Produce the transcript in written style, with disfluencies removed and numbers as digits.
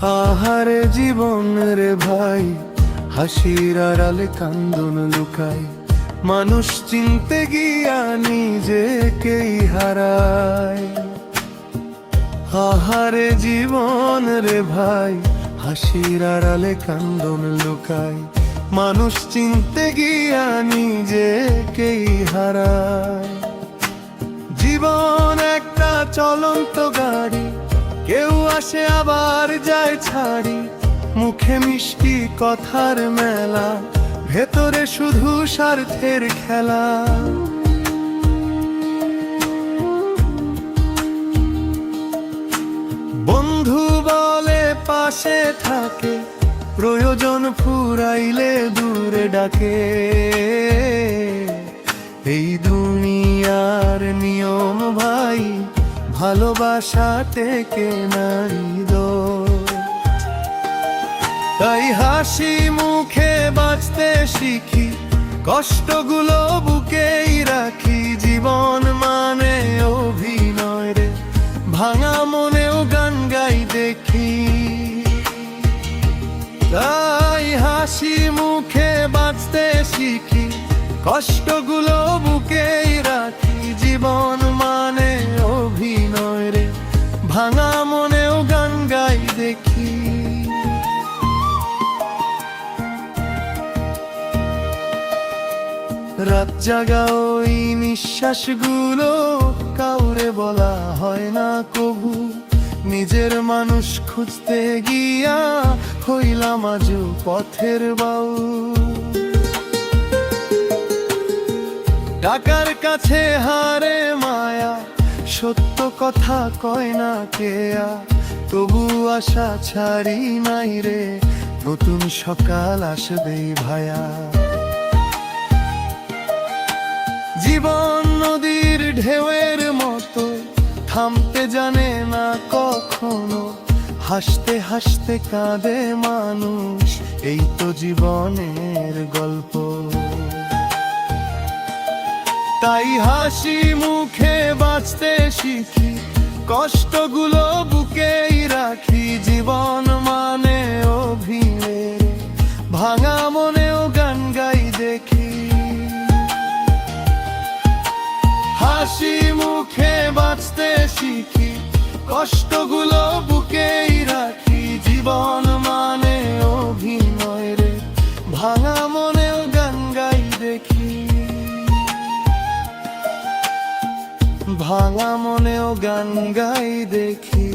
আহারে জীবন রে ভাই, হাসির আড়ালে কান্দন লুকায়, মানুষ চিনতে গিয়া নিজেকেই হারায়। আহারে জীবন রে ভাই, হাসির আড়ালে কান্দন লুকায়, মানুষ চিনতে গিয়া নিজেকেই হারায়। জীবন একটা চলন্ত গাড়ি, কেউ আসে আবার যায় ছাড়ি, মুখে মিষ্টি কথার মেলা, ভেতরে শুধু স্বার্থের খেলা। বন্ধু বলে পাশে থাকে, প্রয়োজন ফুরাইলে দূরে ডাকে। এই দুনিয়ার নিয়ম ভাই, ভালোবাসা টেকে নাই দো। তাই হাসি মুখে বাঁচতে শিখি, কষ্টগুলো বুকেই রাখি। জীবন মানে অভিনয় রে, ভাঙা মনেও গান গাই দেখি। তাই হাসি মুখে বাঁচতে শিখি, কষ্টগুলো বুকেই রাখি। জীবন মানে অভিনয় রে, ভাঙা মনেও গান গাই দেখি। রাত জাগা ওই নিঃশ্বাসগুলো কাউরে বলা হয় না কভু। নিজের মানুষ খুঁজতে গিয়া হইলাম আজও পথের বাউ। টাকার কাছে হারে মায়া, সত্য কথা কয় না কেয়া। তবু আশা ছাড়ি নাই রে, নতুন সকাল আসবেই ভায়া। জীবন নদীর ঢেউয়ের মতো, থামতে জানে না কখনো। হাসতে হাসতে কাঁদে মানুষ, এই তো জীবনের গল্প। তাই হাসি মুখে বাঁচতে শিখি, কষ্টগুলো বুকেই রাখি। জীবন মানে অভিনয়, ভাঙা মনেও গান গাই দেখি। হাসি মুখে বাঁচতে শিখি, কষ্টগুলো বুকেই রাখি। জীবন মানে অভিনয় রে, ভাঙা মনেও গান গাই দেখি। ভাঙা মনেও গান গাই দেখি।